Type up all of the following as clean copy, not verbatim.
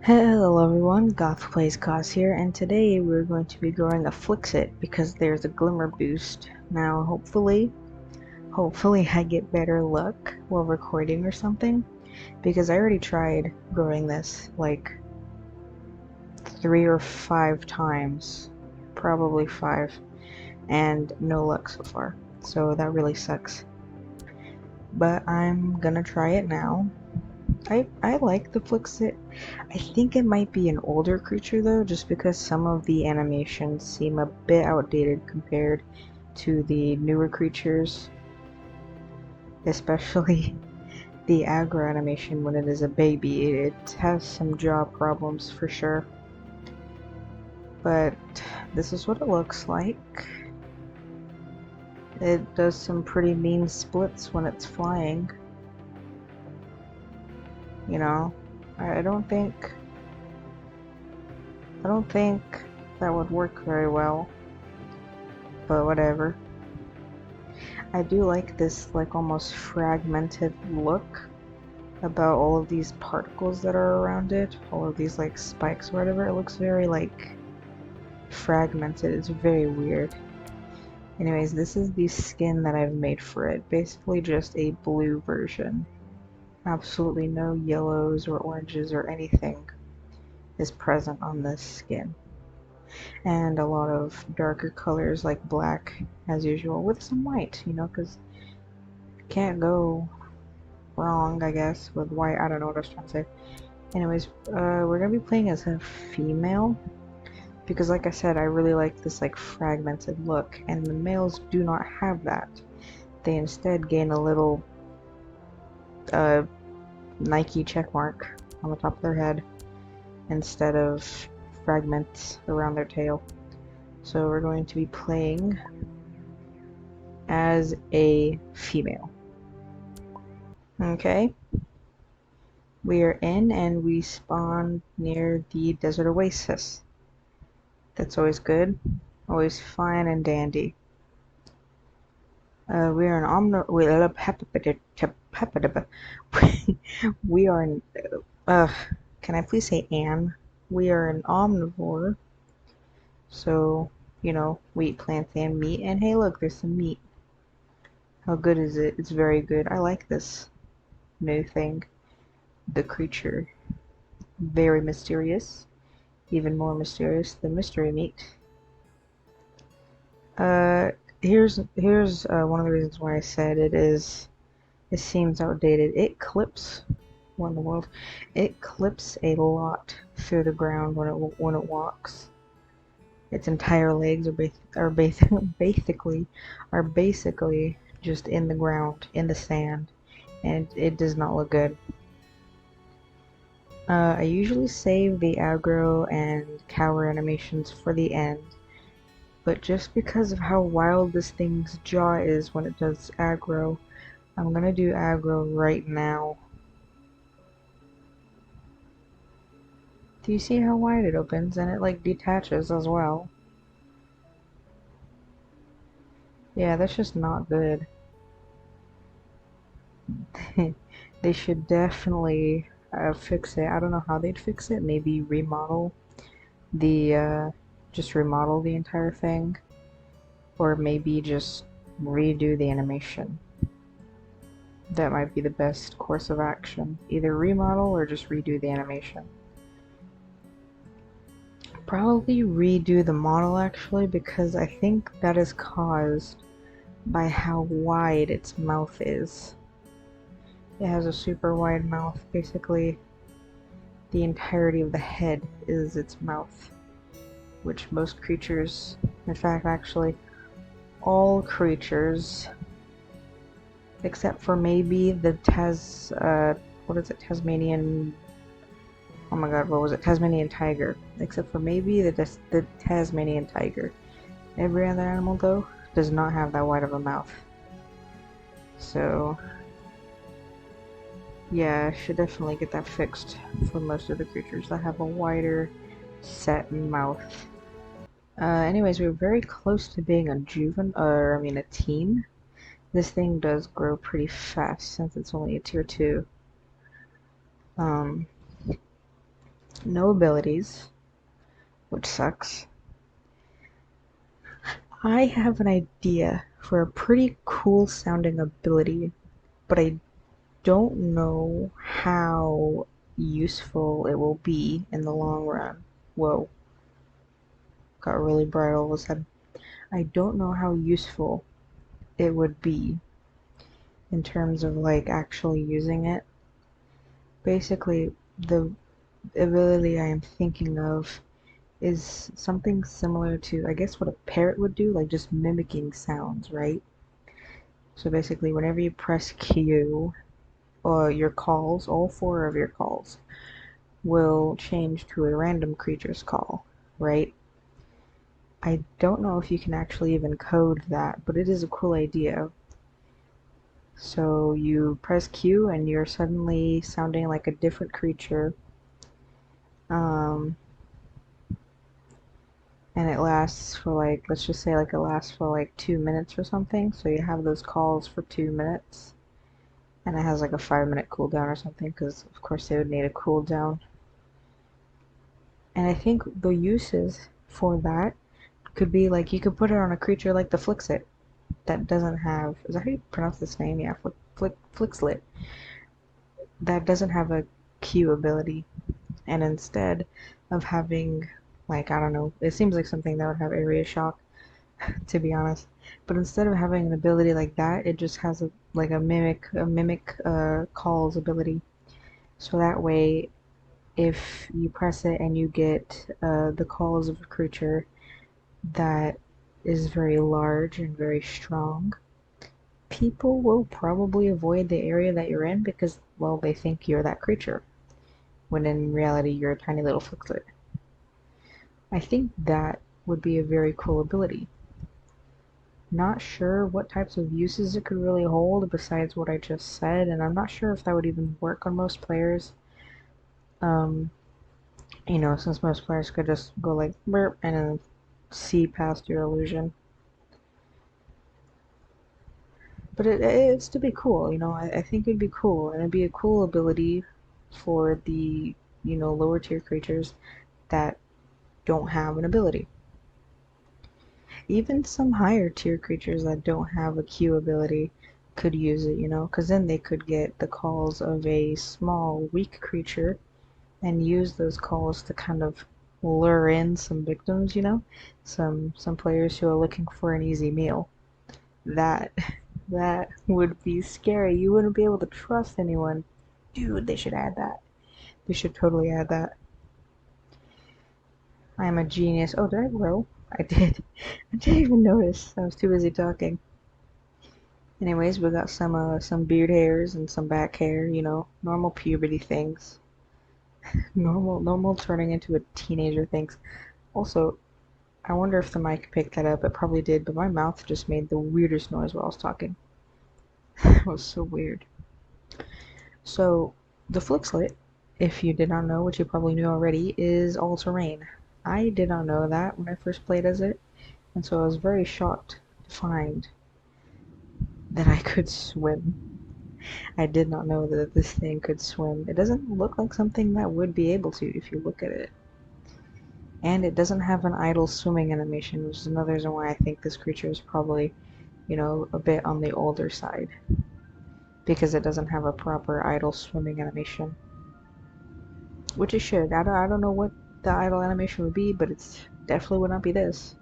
Hello everyone, Goth Plays Goss here, and today we're going to be growing a Flixlit because there's a glimmer boost. Now hopefully I get better luck while recording or something, because I already tried growing this like 3 or 5 times, probably 5, and no luck so far, so that really sucks. But I'm gonna try it now. I like the Flixlit. I think it might be an older creature though, just because some of the animations seem a bit outdated compared to the newer creatures, especially the aggro animation when it is a baby. It has some jaw problems for sure. But this is what it looks like. It does some pretty mean splits when it's flying. You know, I don't think that would work very well, but whatever. I do like this like almost fragmented look about all of these particles that are around it, all of these like spikes or whatever. It looks very like fragmented. It's very weird. Anyways, this is the skin that I've made for it. Basically just a blue version. Absolutely no yellows or oranges or anything is present on this skin. And a lot of darker colors like black as usual with some white, you know, because can't go wrong, I guess, with white. I don't know what I was trying to say. Anyways, we're gonna be playing as a female because, like I said, I really like this like fragmented look, and the males do not have that. They instead gain a little Nike check mark on the top of their head instead of fragments around their tail. So we're going to be playing as a female. Okay. We are in and we spawn near the desert oasis. That's always good. Always fine and dandy. We are an we are an can I please say an? We are an omnivore. So, you know, we eat plants and meat. And hey, look, there's some meat. How good is it? It's very good. I like this new thing. The creature. Very mysterious. Even more mysterious than mystery meat. Here's one of the reasons why I said it seems outdated. It clips, what in the world? It clips a lot through the ground when it walks. Its entire legs are basically just in the ground, in the sand, and it does not look good. I usually save the aggro and cower animations for the end, but just because of how wild this thing's jaw is when it does aggro, I'm gonna do aggro right now. Do you see how wide it opens? And it like detaches as well. Yeah, that's just not good. They should definitely fix it. I don't know how they'd fix it. Maybe remodel just remodel the entire thing. Or maybe just redo the animation. That might be the best course of action. Either remodel or just redo the animation. Probably redo the model actually, because I think that is caused by how wide its mouth is. It has a super wide mouth. Basically, the entirety of the head is its mouth, which most creatures, in fact, actually, all creatures, except for maybe the Tasmanian, oh my god, what was it? Tasmanian tiger. Except for maybe the Tasmanian tiger. Every other animal, though, does not have that wide of a mouth. So, yeah, I should definitely get that fixed for most of the creatures that have a wider set mouth. Anyways, we're very close to being a a teen. This thing does grow pretty fast since it's only a tier 2. No abilities, which sucks. I have an idea for a pretty cool sounding ability, but I don't know how useful it will be in the long run. Whoa, got really bright all of a sudden. I don't know how useful it would be in terms of like actually using it. Basically, the ability I am thinking of is something similar to, I guess, what a parrot would do, like just mimicking sounds, right? So basically, whenever you press Q, or your calls, all four of your calls, will change to a random creature's call, right? I don't know if you can actually even code that, but it is a cool idea. So you press Q and you're suddenly sounding like a different creature. Um, and it lasts for like, let's just say like it lasts for like 2 minutes or something. So you have those calls for 2 minutes. And it has like a 5 minute cooldown or something, because of course they would need a cooldown. And I think the uses for that could be like you could put it on a creature like the Flixlit that doesn't have, is that how you pronounce this name? Yeah, Flixlit. That doesn't have a Q ability. And instead of having, like, I don't know, it seems like something that would have area shock, to be honest. But instead of having an ability like that, it just has a mimic calls ability. So that way, if you press it and you get the calls of a creature that is very large and very strong, people will probably avoid the area that you're in because, well, they think you're that creature, when in reality you're a tiny little Flixlit. I think that would be a very cool ability. Not sure what types of uses it could really hold besides what I just said, and I'm not sure if that would even work on most players. Um, since most players could just go like burp and then see past your illusion. But it's to be cool, I think it'd be cool, and it'd be a cool ability for the, lower tier creatures that don't have an ability. Even some higher tier creatures that don't have a Q ability could use it, because then they could get the calls of a small, weak creature and use those calls to kind of lure in some victims, some players who are looking for an easy meal. That that would be scary. You wouldn't be able to trust anyone. Dude, they should add that. They should totally add that. I am a genius. Oh, did I grow? I did. I didn't even notice. I was too busy talking. Anyways, we got some beard hairs and some back hair, normal puberty things. Normal turning into a teenager things. Also, I wonder if the mic picked that up. It probably did, but my mouth just made the weirdest noise while I was talking. It was so weird. So, the Flixlit, if you did not know, which you probably knew already, is all-terrain. I did not know that when I first played as it, and so I was very shocked to find that I could swim. I did not know that this thing could swim. It doesn't look like something that would be able to if you look at it. And it doesn't have an idle swimming animation, which is another reason why I think this creature is probably, a bit on the older side. Because it doesn't have a proper idle swimming animation. Which it should. I don't know what the idle animation would be, but it's definitely would not be this.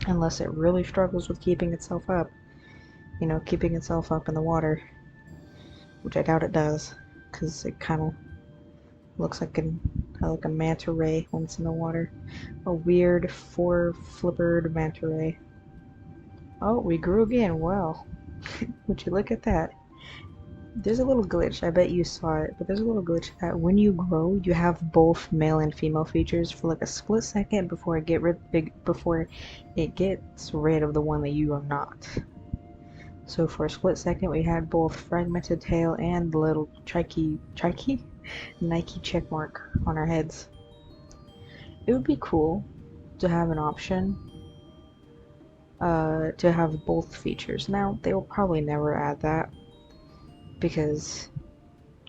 Unless it really struggles with keeping itself up. Keeping itself up in the water. Which I doubt it does. Because it kind of looks like a manta ray when it's in the water. A weird four-flippered manta ray. Oh, we grew again. Wow. Would you look at that? There's a little glitch. I bet you saw it, but there's a little glitch that when you grow, you have both male and female features for like a split second before it gets rid of the one that you are not. So for a split second, we had both fragmented tail and the little Nike check mark on our heads. It would be cool to have an option to have both features. Now, they will probably never add that because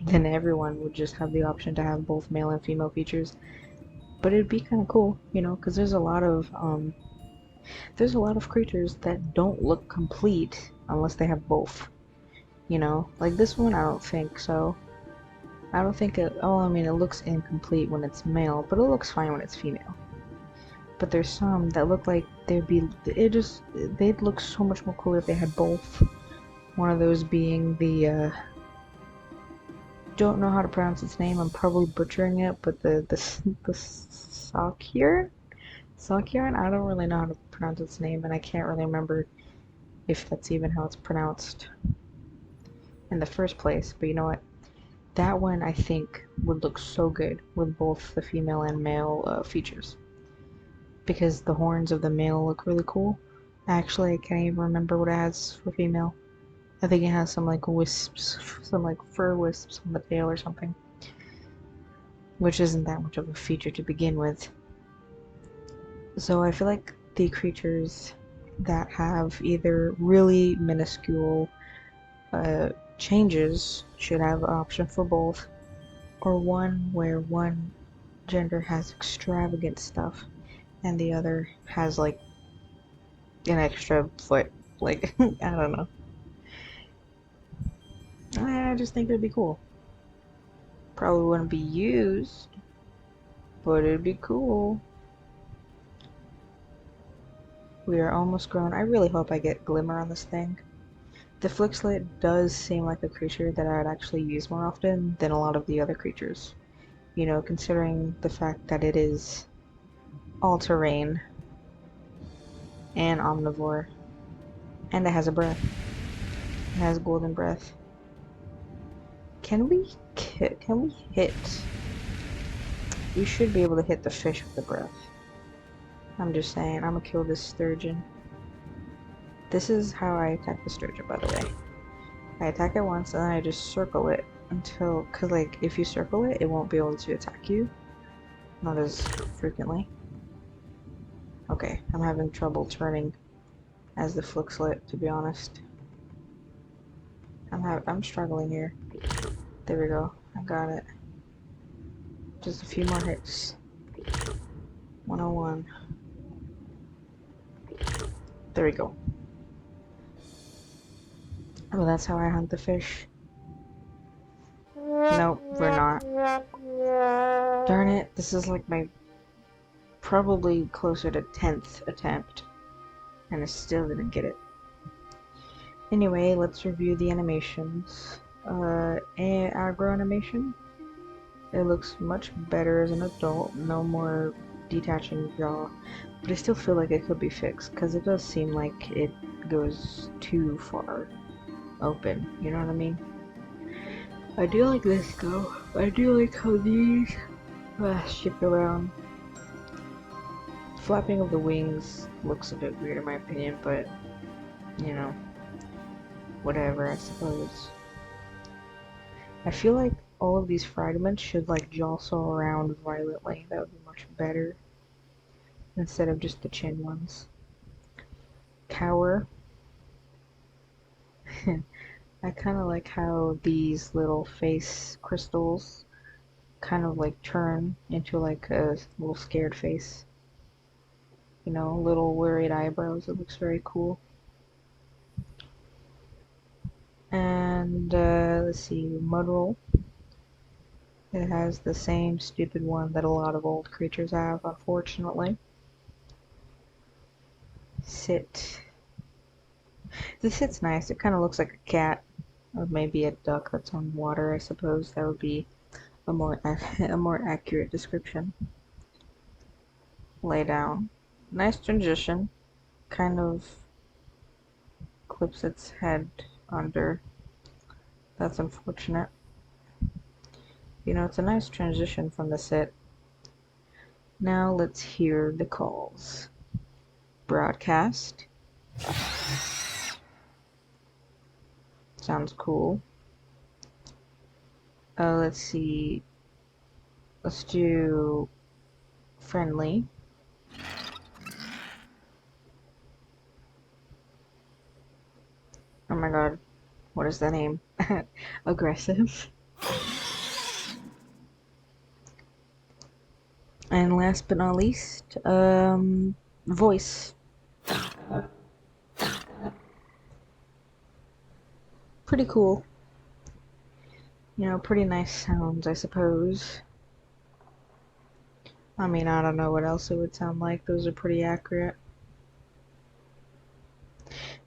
then everyone would just have the option to have both male and female features. But it'd be kind of cool, you know, because there's a lot of creatures that don't look complete unless they have both. You know, like this one, I don't think so. I don't think it. Oh, I mean, it looks incomplete when it's male, but it looks fine when it's female. But there's some that look like they'd look so much more cooler if they had both. One of those being the don't know how to pronounce its name. I'm probably butchering it, but the Sakiran? Sakiran? I don't really know how to pronounce its name, and I can't really remember if that's even how it's pronounced in the first place. But you know what? That one I think would look so good with both the female and male features. Because the horns of the male look really cool. Actually, I can't even remember what it has for female. I think it has some like wisps, some like fur wisps on the tail or something. Which isn't that much of a feature to begin with. So I feel like the creatures that have either really minuscule changes should have an option for both, or one where one gender has extravagant stuff and the other has like an extra foot. Like, I don't know. I just think it'd be cool. Probably wouldn't be used, but it'd be cool. We are almost grown. I really hope I get Glimmer on this thing. The Flixlit does seem like a creature that I'd actually use more often than a lot of the other creatures. You know, considering the fact that it is all-terrain and omnivore, and it has a breath. It has golden breath. Can we hit? We should be able to hit the fish with the breath. I'm just saying, I'm gonna kill this sturgeon. This is how I attack the sturgeon, by the way. I attack it once and then I just circle it until, cause like, if you circle it, it won't be able to attack you. Not as frequently. Okay, I'm having trouble turning as the Flixlit, to be honest. I'm struggling here. There we go. I got it. Just a few more hits. 101. There we go. Well, that's how I hunt the fish. Nope, we're not. Darn it, this is like my probably closer to 10th attempt. And I still didn't get it. Anyway, let's review the animations. Aggro animation. It looks much better as an adult, no more detaching jaw, but I still feel like it could be fixed, because it does seem like it goes too far open, you know what I mean? I do like this though. I do like how these shift around. Flapping of the wings looks a bit weird in my opinion, but, you know, whatever, I suppose. I feel like all of these fragments should like jostle around violently. That would be much better instead of just the chin ones. Cower. I kind of like how these little face crystals kind of like turn into like a little scared face. You know, little worried eyebrows. It looks very cool. And let's see, Mudroll. It has the same stupid one that a lot of old creatures have, unfortunately. Sit. The sit's nice. It kind of looks like a cat, or maybe a duck that's on water, I suppose. That would be a more accurate description. Lay down. Nice transition. Kind of clips its head under. That's unfortunate. You know, it's a nice transition from the sit. Now let's hear the calls. Broadcast. Sounds cool. Let's see. Let's do friendly. Oh my god. What is that name? Aggressive. And last but not least, voice. Pretty cool. You know, pretty nice sounds, I suppose. I mean, I don't know what else it would sound like. Those are pretty accurate.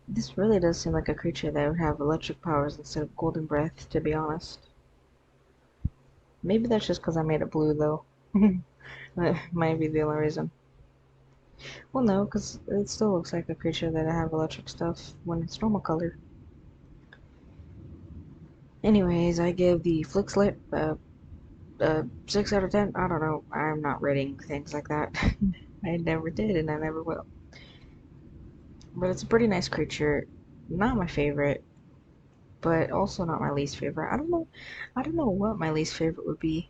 This really does seem like a creature that would have electric powers instead of golden breath, to be honest. Maybe that's just because I made it blue, though. That might be the only reason. Well, no, because it still looks like a creature that I have electric stuff when it's normal color. Anyways, I give the Flixlit a 6 out of 10. I don't know. I'm not rating things like that. I never did, and I never will. But it's a pretty nice creature. Not my favorite, but also not my least favorite. I don't know. I don't know what my least favorite would be.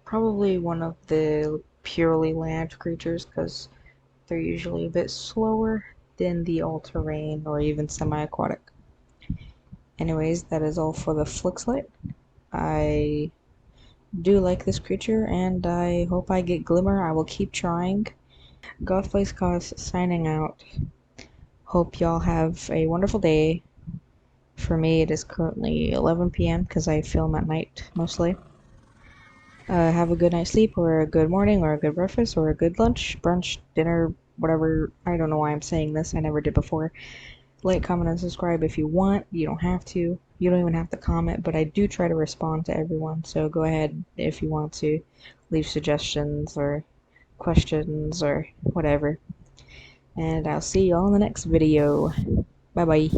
Probably one of the purely land creatures, because they're usually a bit slower than the all-terrain or even semi-aquatic. Anyways, that is all for the Flixlit. I do like this creature, and I hope I get Glimmer. I will keep trying. Gothplace Cause signing out. Hope y'all have a wonderful day. For me, it is currently 11 p.m. because I film at night mostly. Have a good night's sleep, or a good morning, or a good breakfast, or a good lunch, brunch, dinner, whatever. I don't know why I'm saying this. I never did before. Like, comment, and subscribe if you want. You don't have to. You don't even have to comment, but I do try to respond to everyone. So go ahead if you want to leave suggestions or questions or whatever. And I'll see you all in the next video. Bye bye.